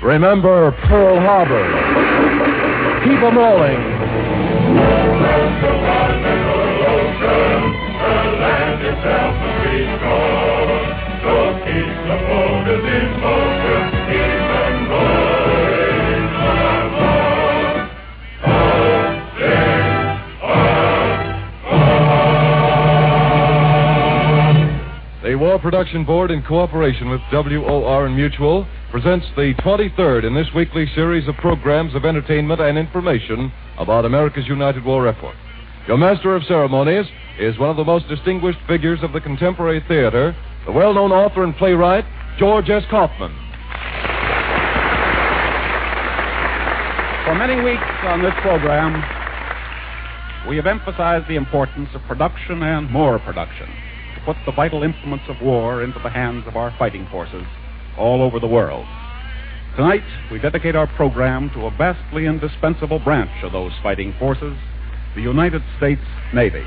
Remember Pearl Harbor. Keep 'em rolling. The War Production Board, in cooperation with WOR and Mutual, presents the 23rd in this weekly series of programs of entertainment and information about America's United War effort. Your master of ceremonies is one of the most distinguished figures of the contemporary theater, the well-known author and playwright, George S. Kaufman. For many weeks on this program, we have emphasized the importance of production and more production to put the vital implements of war into the hands of our fighting forces all over the world. Tonight, we dedicate our program to a vastly indispensable branch of those fighting forces, the United States Navy.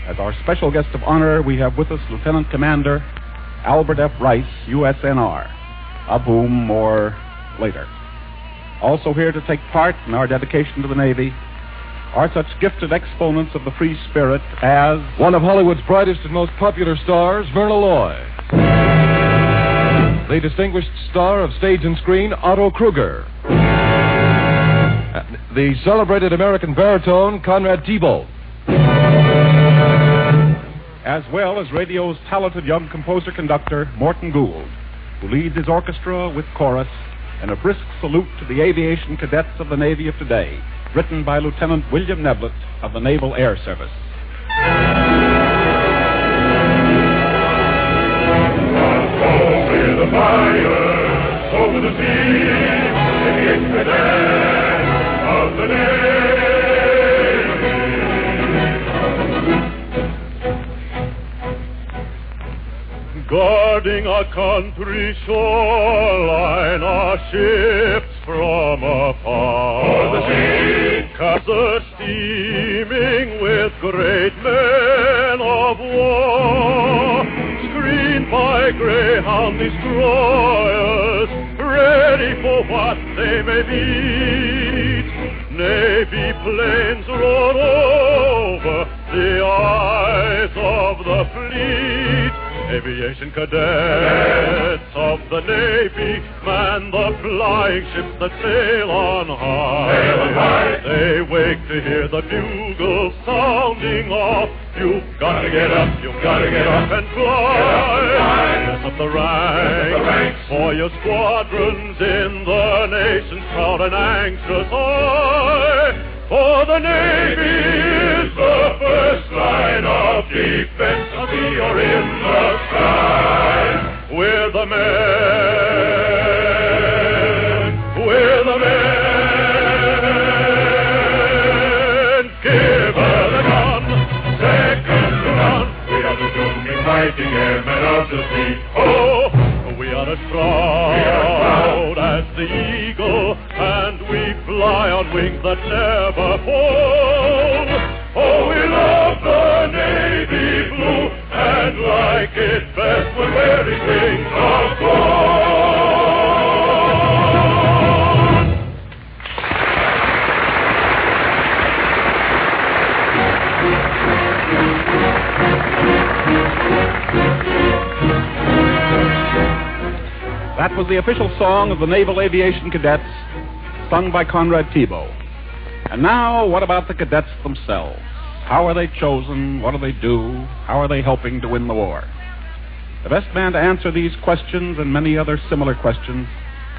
As our special guest of honor, we have with us Lieutenant Commander Albert F. Rice, USNR, of whom more later. Also here to take part in our dedication to the Navy are such gifted exponents of the free spirit as one of Hollywood's brightest and most popular stars, Myrna Loy. The distinguished star of stage and screen, Otto Kruger. The celebrated American baritone, Conrad Thibault. As well as radio's talented young composer-conductor, Morton Gould, who leads his orchestra with chorus in a brisk salute to the aviation cadets of the Navy of today, written by Lieutenant William Neblett of the Naval Air Service. Over the fire, over the sea, aviation cadets of the Navy. Guarding our country's shoreline, our ships from afar. O'er the sea, castles steaming with great men of war. Screened by Greyhound destroyers, ready for what they may meet. Navy planes roar over the eyes of the fleet. Aviation cadets of the Navy man the flying ships that sail on high. They wake to hear the bugle sounding off. You've got to get up, you've got to get up and fly. Dress up the ranks for your squadrons in the nation's proud and anxious eye. For the Navy is the first line of defense, on sea or in the sky. We're the men, we're the men. Give her the gun, second to none. We are the booming, fighting airmen of the sea. Oh, we are as proud as the eagle, and we fly on wings that never fall. Oh, we love the navy blue, and like it best when wearing wings of gold. That was the official song of the Naval Aviation Cadets, sung by Conrad Thibault. And now, what about the cadets themselves? How are they chosen? What do they do? How are they helping to win the war? The best man to answer these questions and many other similar questions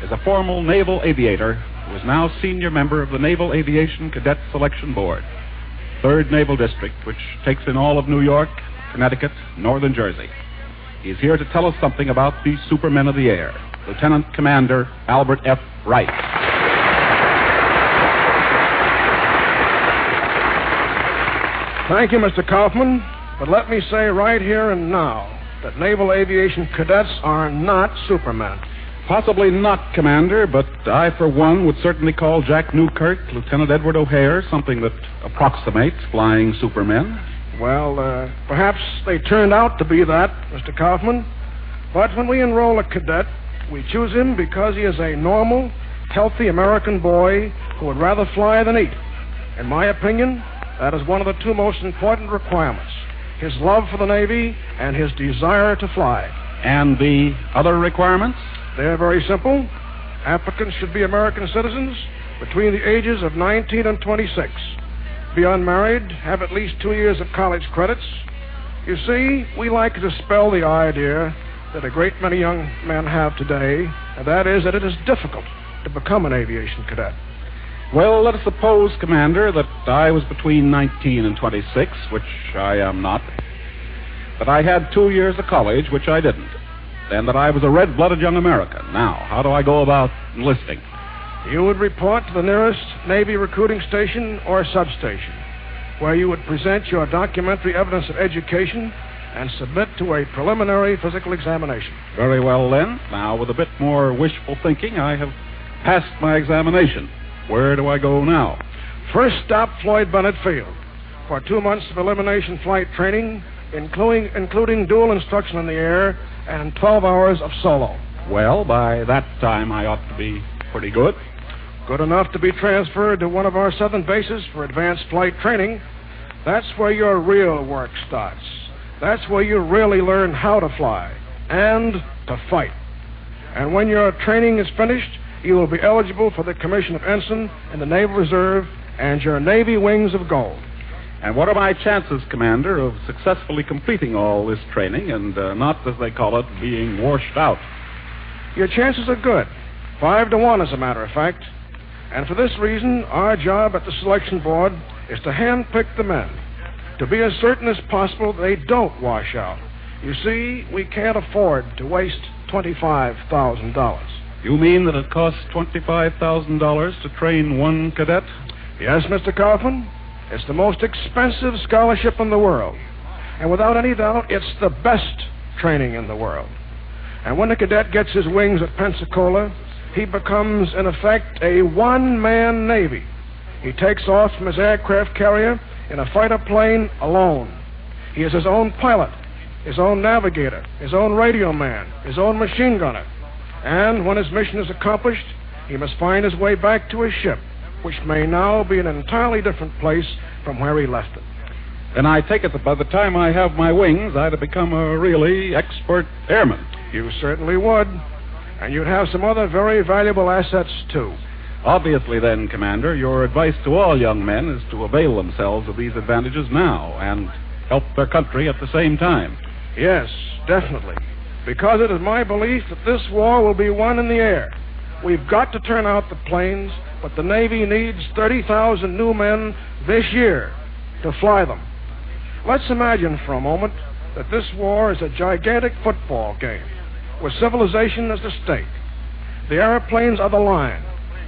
is a former naval aviator who is now senior member of the Naval Aviation Cadet Selection Board, 3rd Naval District, which takes in all of New York, Connecticut, northern Jersey. He's here to tell us something about these supermen of the air, Lieutenant Commander Albert F. Rice. Thank you, Mr. Kaufman. But let me say right here and now that Naval Aviation Cadets are not supermen. Possibly not, Commander, but I, for one, would certainly call Jack Newkirk, Lieutenant Edward O'Hare, something that approximates flying supermen. Well, perhaps they turned out to be that, Mr. Kaufman. But when we enroll a cadet, We choose him because he is a normal, healthy American boy who would rather fly than eat. In my opinion, that is one of the two most important requirements: his love for the Navy and his desire to fly. And the other requirements? They're very simple. Applicants should be American citizens between the ages of 19 and 26. Be unmarried, have at least 2 years of college credits. You see, we like to dispel the idea that a great many young men have today, and that is that it is difficult to become an aviation cadet. Well, let us suppose, Commander, that I was between 19 and 26, which I am not, that I had 2 years of college, which I didn't, and that I was a red-blooded young American. Now, how do I go about enlisting? You would report to the nearest Navy recruiting station or substation, where you would present your documentary evidence of education and submit to a preliminary physical examination. Very well, then. Now, with a bit more wishful thinking, I have passed my examination. Where do I go now? First stop, Floyd Bennett Field, for 2 months of elimination flight training, including dual instruction in the air and 12 hours of solo. Well, by that time, I ought to be pretty good. Good enough to be transferred to one of our southern bases for advanced flight training. That's where your real work starts. That's where you really learn how to fly and to fight. And when your training is finished, you will be eligible for the commission of ensign in the Naval Reserve and your Navy wings of gold. And what are my chances, Commander, of successfully completing all this training and not, as they call it, being washed out? Your chances are good. 5 to 1, as a matter of fact. And for this reason, our job at the selection board is to handpick the men, to be as certain as possible they don't wash out. You see, we can't afford to waste $25,000. You mean that it costs $25,000 to train one cadet? Yes, Mr. Kaufman. It's the most expensive scholarship in the world. And without any doubt, it's the best training in the world. And when a cadet gets his wings at Pensacola, he becomes, in effect, a one-man Navy. He takes off from his aircraft carrier in a fighter plane alone. He is his own pilot, his own navigator, his own radio man, his own machine gunner. And when his mission is accomplished, he must find his way back to his ship, which may now be in an entirely different place from where he left it. Then I take it that by the time I have my wings, I'd have become a really expert airman. You certainly would. And you'd have some other very valuable assets, too. Obviously, then, Commander, your advice to all young men is to avail themselves of these advantages now and help their country at the same time. Yes, definitely. Because it is my belief that this war will be won in the air. We've got to turn out the planes, but the Navy needs 30,000 new men this year to fly them. Let's imagine for a moment that this war is a gigantic football game, with civilization as the stake. The airplanes are the line.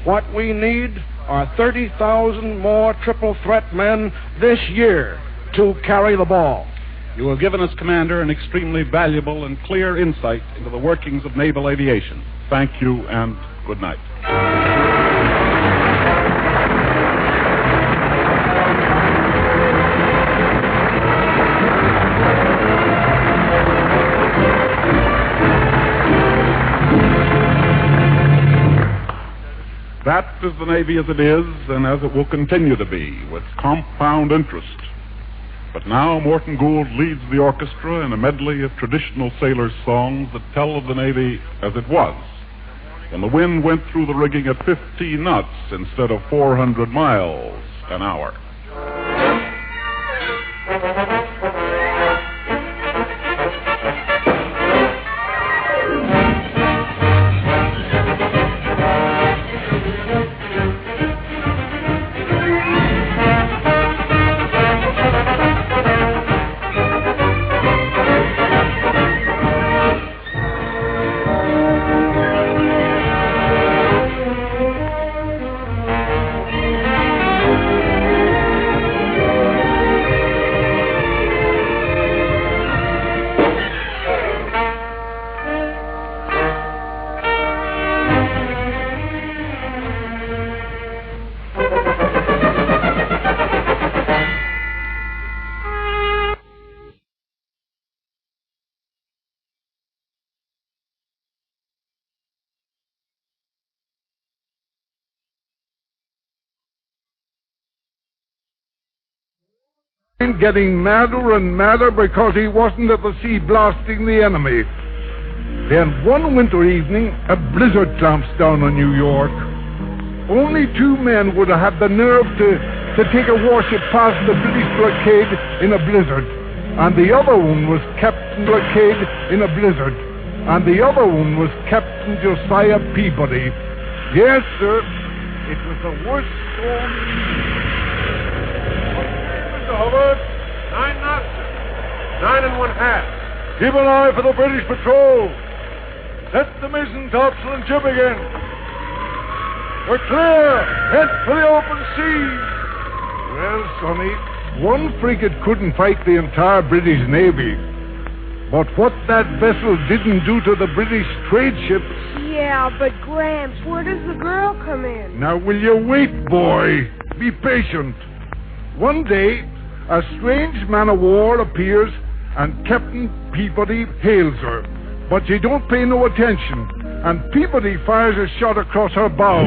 What we need are 30,000 more triple-threat men this year to carry the ball. You have given us, Commander, an extremely valuable and clear insight into the workings of naval aviation. Thank you, and good night. That is the Navy as it is, and as it will continue to be, with compound interest. But now Morton Gould leads the orchestra in a medley of traditional sailors' songs that tell of the Navy as it was, when the wind went through the rigging at 15 knots instead of 400 miles an hour. getting madder and madder because he wasn't at the sea blasting the enemy. Then one winter evening, a blizzard clamps down on New York. Only 2 men would have had the nerve to take a warship past the British blockade in a blizzard. And the other one was Captain Blockade in a blizzard. And the other one was Captain Josiah Peabody. Yes, sir, it was the worst storm. Mr. Hubbard, 9 knots. 9 1/2. Keep an eye for the British patrol. Set the mizzen topsail and jib again. We're clear. Head for the open sea. Well, Sonny, one frigate couldn't fight the entire British Navy. But what that vessel didn't do to the British trade ships... Yeah, but Gramps, where does the girl come in? Now, will you wait, boy? Be patient. One day, a strange man-of-war appears, and Captain Peabody hails her. But she don't pay no attention, and Peabody fires a shot across her bow.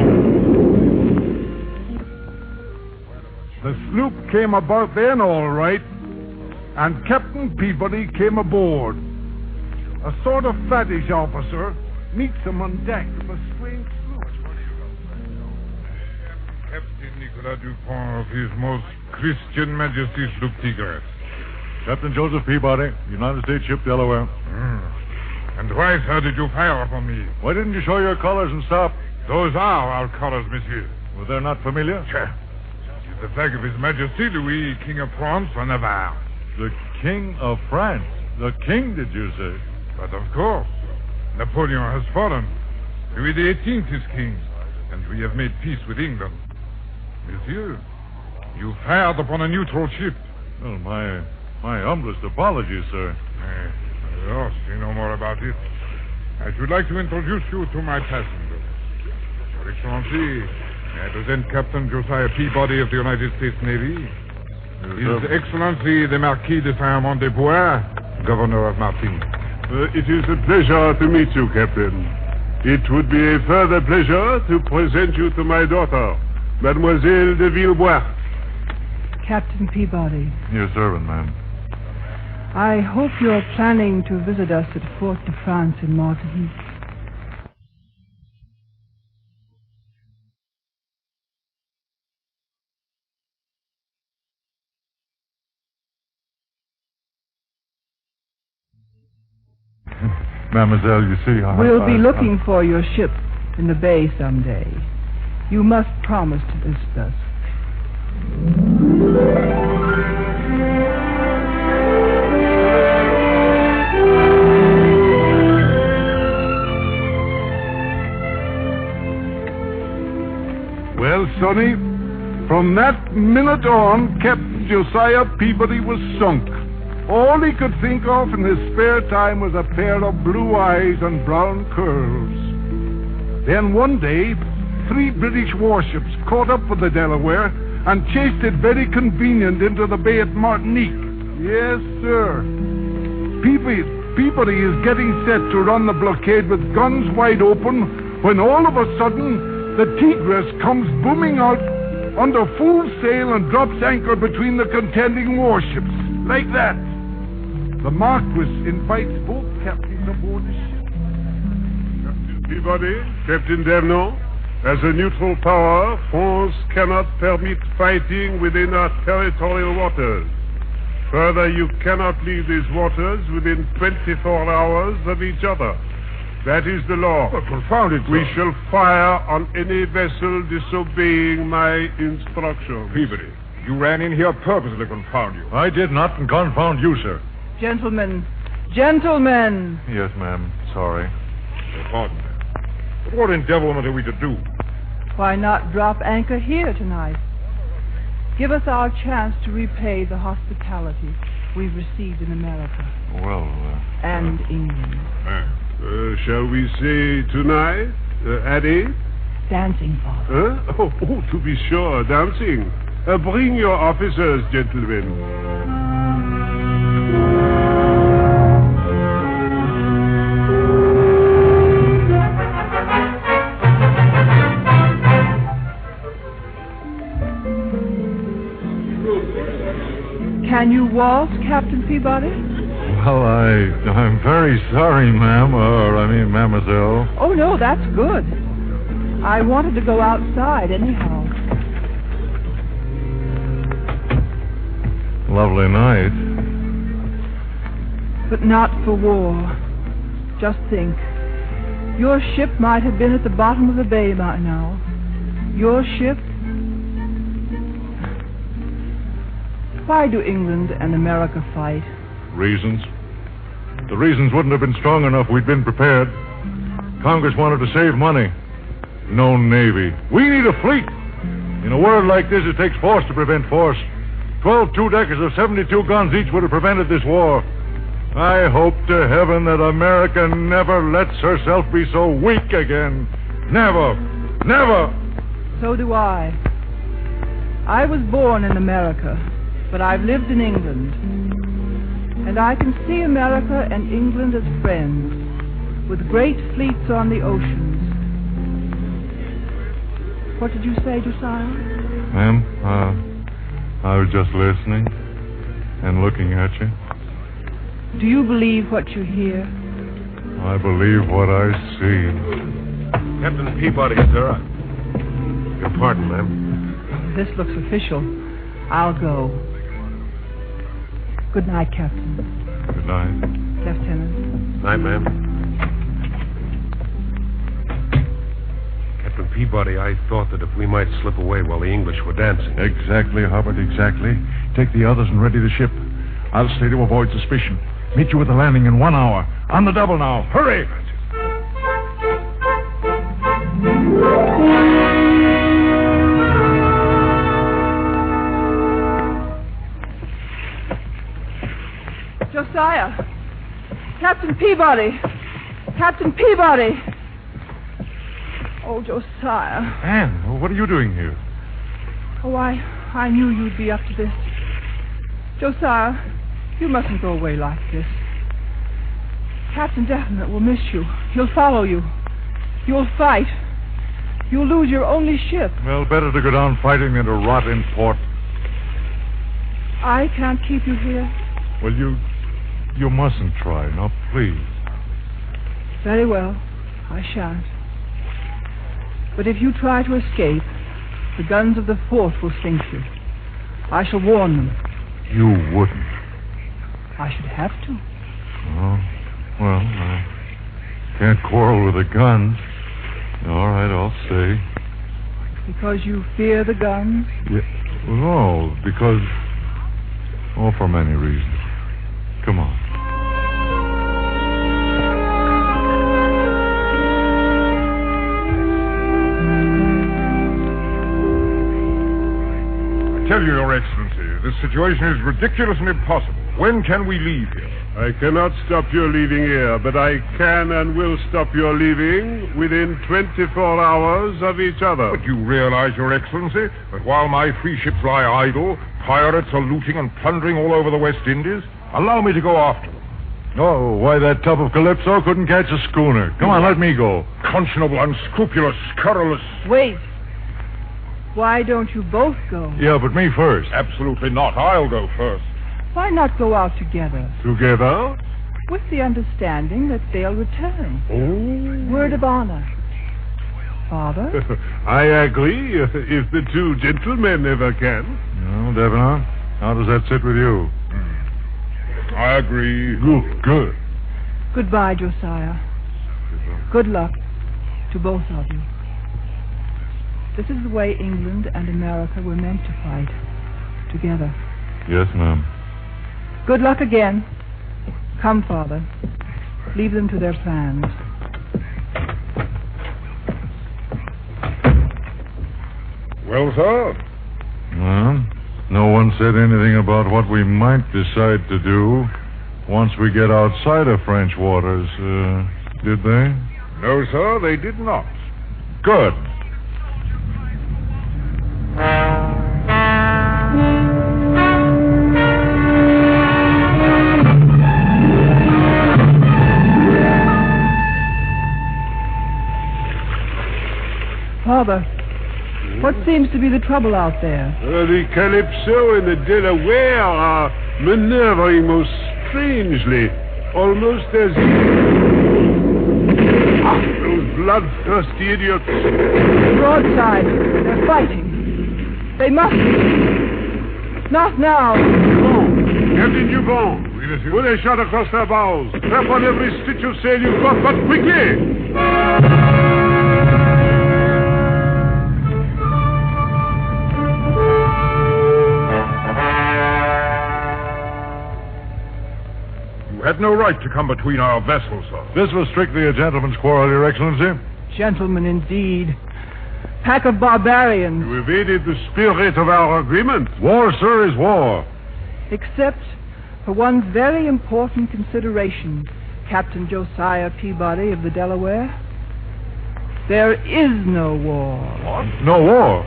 The sloop came about then all right, and Captain Peabody came aboard. A sort of fattish officer meets him on deck of a strange sloop. Captain Nicolas Dupont of His Most Christian Majesty's sloop Tigre. Captain Joseph Peabody, United States ship Delaware. And why, sir, did you fire upon me? Why didn't you show your colors and stop? Those are our colors, monsieur. Well, they're not familiar? Sure. It is the flag of His Majesty Louis, King of France, for Navarre. The King of France? The King, did you say? But of course. Napoleon has fallen. Louis XVIII is king, and we have made peace with England. Monsieur, you fired upon a neutral ship. Well, my humblest apologies, sir. Yes, say no more about it. I should like to introduce you to my passenger. Your Excellency, I present Captain Josiah Peabody of the United States Navy. His Excellency, the Marquis de Saint-Amand-des-Bois, Governor of Martinique. It is a pleasure to meet you, Captain. It would be a further pleasure to present you to my daughter, Mademoiselle de Villebois. Captain Peabody. Your servant, ma'am. I hope you're planning to visit us at Fort de France in Martinique. Mademoiselle, you see, We'll be looking for your ship in the bay someday. You must promise to visit us. Well, Sonny, from that minute on, Captain Josiah Peabody was sunk. All he could think of in his spare time was a pair of blue eyes and brown curls. Then one day, 3 British warships caught up with the Delaware and chased it very convenient into the bay at Martinique. Yes, sir. Peabody is getting set to run the blockade with guns wide open when all of a sudden the Tigress comes booming out under full sail and drops anchor between the contending warships. Like that. The Marquis invites both captains aboard the ship. Captain Peabody, Captain D'Ernon, as a neutral power, France cannot permit fighting within our territorial waters. Further, you cannot leave these waters within 24 hours of each other. That is the law. Oh, confound it, We shall fire on any vessel disobeying my instructions. Peabody, you ran in here purposely, confound you. I did not, and confound you, sir. Gentlemen. Gentlemen. Yes, ma'am. Sorry. Pardon me. But what in devilment are we to do? Why not drop anchor here tonight? Give us our chance to repay the hospitality we've received in America. Well, and England. Shall we say tonight, Addie? Dancing, Father. Oh, to be sure, dancing. Bring your officers, gentlemen. Can you waltz, Captain Peabody? Well, I'm very sorry, ma'am. Mademoiselle. Oh, no, that's good. I wanted to go outside anyhow. Lovely night. But not for war. Just think. Your ship might have been at the bottom of the bay by now. Your ship. Why do England and America fight? Reasons. The reasons wouldn't have been strong enough. We'd been prepared. Congress wanted to save money. No navy. We need a fleet. In a world like this, it takes force to prevent force. 12 two-deckers of 72 guns each would have prevented this war. I hope to heaven that America never lets herself be so weak again. Never. Never. So do I. I was born in America, but I've lived in England. And I can see America and England as friends, with great fleets on the oceans. What did you say, Josiah? Ma'am, I was just listening and looking at you. Do you believe what you hear? I believe what I see. Captain Peabody, sir. Your pardon, ma'am. This looks official. I'll go. Good night, Captain. Good night. Lieutenant. Night, ma'am. Captain Peabody, I thought that if we might slip away while the English were dancing. Exactly, Hubbard, exactly. Take the others and ready the ship. I'll stay to avoid suspicion. Meet you at the landing in 1 hour. On the double now. Hurry! Josiah! Captain Peabody! Captain Peabody! Oh, Josiah. Anne, what are you doing here? Oh, I knew you'd be up to this. Josiah, you mustn't go away like this. Captain Definite will miss you. He'll follow you. You'll fight. You'll lose your only ship. Well, better to go down fighting than to rot in port. I can't keep you here. Well, you mustn't try. Now, please. Very well. I shan't. But if you try to escape, the guns of the fort will sink you. I shall warn them. You wouldn't. I should have to. Oh, well, I can't quarrel with the guns. All right, I'll stay. Because you fear the guns? Yeah. No, because... Oh, for many reasons. Come on. I tell you, Your Excellency, this situation is ridiculous and impossible. When can we leave here? I cannot stop your leaving here, but I can and will stop your leaving within 24 hours of each other. But you realize, Your Excellency, that while my 3 ships lie idle, pirates are looting and plundering all over the West Indies. Allow me to go after them. Oh, why, that tub of Calypso couldn't catch a schooner. Come on, let me go. Conscionable, unscrupulous, scurrilous. Wait. Why don't you both go? Yeah, but me first. Absolutely not. I'll go first. Why not go out together? Together? With the understanding that they'll return. Oh. Word of honor. Father? I agree, if the 2 gentlemen ever can. No, Devenant, how does that sit with you? I agree. Good. Goodbye, Josiah. Good luck to both of you. This is the way England and America were meant to fight. Together. Yes, ma'am. Good luck again. Come, Father. Leave them to their plans. Well, sir? Well, no one said anything about what we might decide to do once we get outside of French waters, did they? No, sir, they did not. Good. Father, What seems to be the trouble out there? The Calypso and the Delaware are maneuvering most strangely, almost as... those bloodthirsty idiots. Broadside. They're fighting. They must be. Not now. Captain Dupont, put a shot across their bows. Tap on every stitch of sail you've got, but quickly! You had no right to come between our vessels, sir. This was strictly a gentleman's quarrel, Your Excellency. Gentlemen, indeed. Pack of barbarians. You evaded the spirit of our agreement. War, sir, is war. Except for one very important consideration, Captain Josiah Peabody of the Delaware. There is no war. What? No war?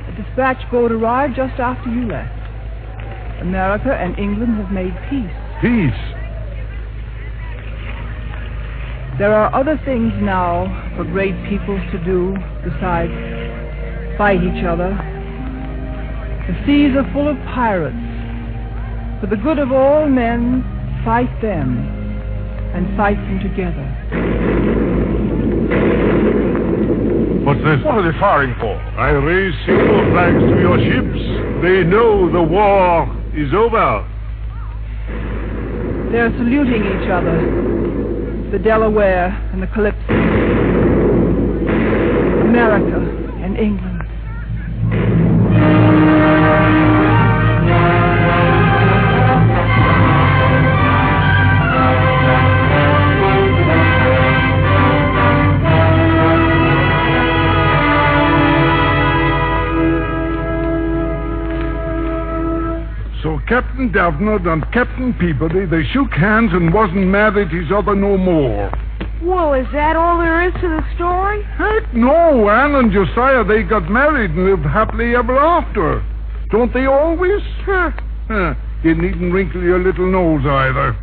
A dispatch boat arrived just after you left. America and England have made peace. Peace? There are other things now for great peoples to do besides fight each other. The seas are full of pirates. For the good of all men, fight them, and fight them together. What's this? What are they firing for? I raise signal flags to your ships. They know the war is over. They're saluting each other. The Delaware and the Calypso. America and England. So Captain Davenant and Captain Peabody, they shook hands and wasn't mad at each other no more. Well, is that all there is to the story? Heck no, Anne and Josiah, they got married and lived happily ever after. Don't they always? Huh. You needn't wrinkle your little nose either.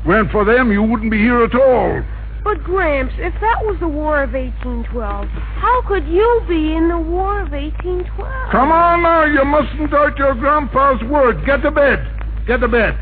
Weren't for them, you wouldn't be here at all. But, Gramps, if that was the War of 1812, how could you be in the War of 1812? Come on now, you mustn't doubt your grandpa's word. Get to bed. Get to bed.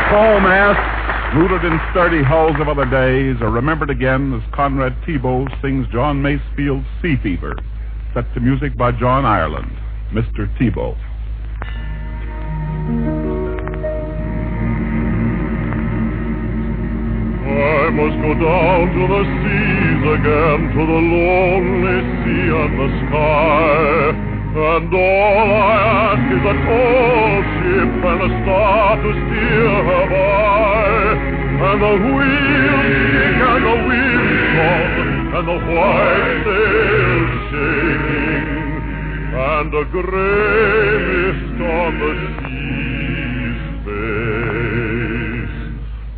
Fall masts, rooted in sturdy hulls of other days, are remembered again as Conrad Thibault sings John Masefield's Sea Fever, set to music by John Ireland, Mr. Thibault. I must go down to the seas again, to the lonely sea and the sky. And all I ask is a tall ship and a star to steer her by. And the wheels kick and the wind strong, and the white sails shaking, and a gray mist on the sea's face,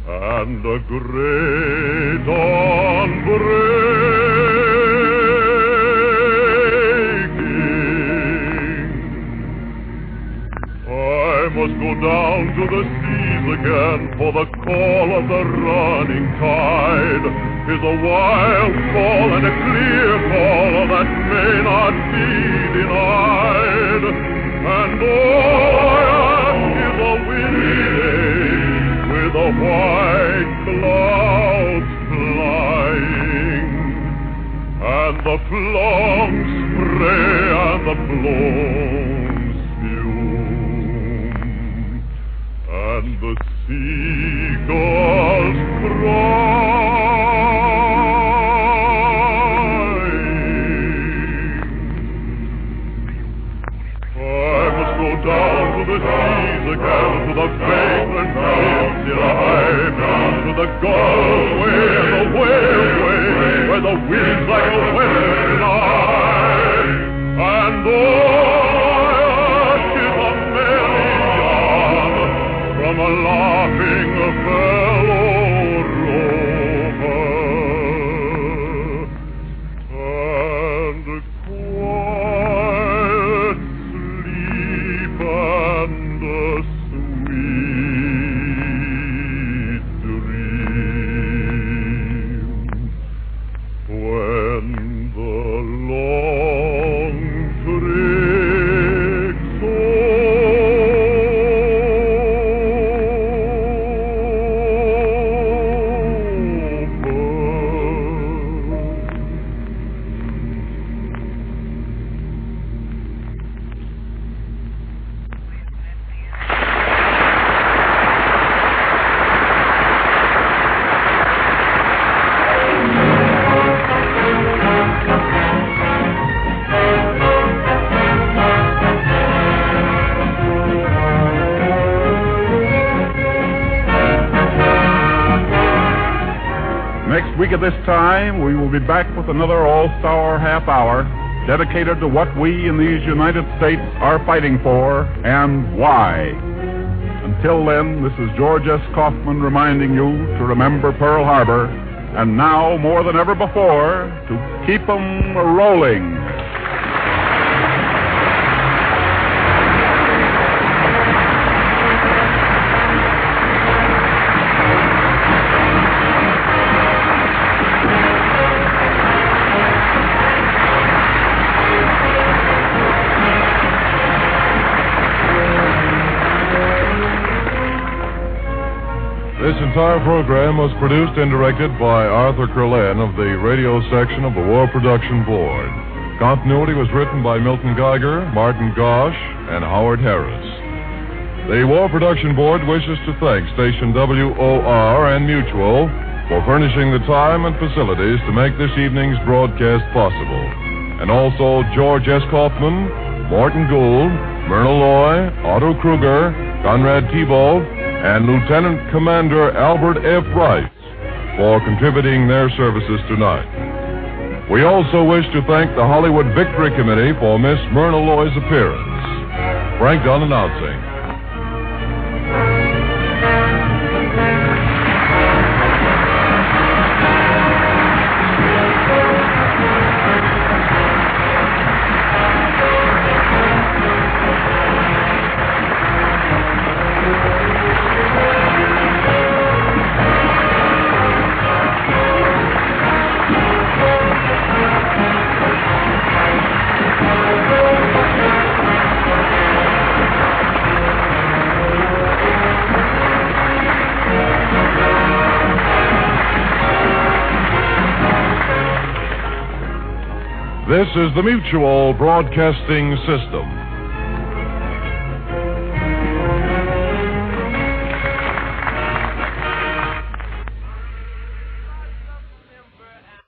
and a gray dawn I must go down to the seas again, for the call of the running tide is a wild call and a clear call that may not be denied. And all I ask is a windy day with the white clouds flying, and the flung spray and the blown spume, and the seagulls crying. I must go down to the seas again, to the vagrant ships in a high ground, to the Gulf way and the whale way, where the wind's like a western eye, and all week at this time, we will be back with another all-star half hour dedicated to what we in these United States are fighting for and why. Until then, this is George S. Kaufman reminding you to remember Pearl Harbor, and now, more than ever before, to keep 'em rolling. This entire program was produced and directed by Arthur Curlin of the radio section of the War Production Board. Continuity was written by Milton Geiger, Martin Gosch, and Howard Harris. The War Production Board wishes to thank station WOR and Mutual for furnishing the time and facilities to make this evening's broadcast possible. And also George S. Kaufman, Morton Gould, Myrna Loy, Otto Kruger, Conrad Thibault, and Lieutenant Commander Albert F. Rice for contributing their services tonight. We also wish to thank the Hollywood Victory Committee for Miss Myrna Loy's appearance. Frank Dunn announcing. This is the Mutual Broadcasting System.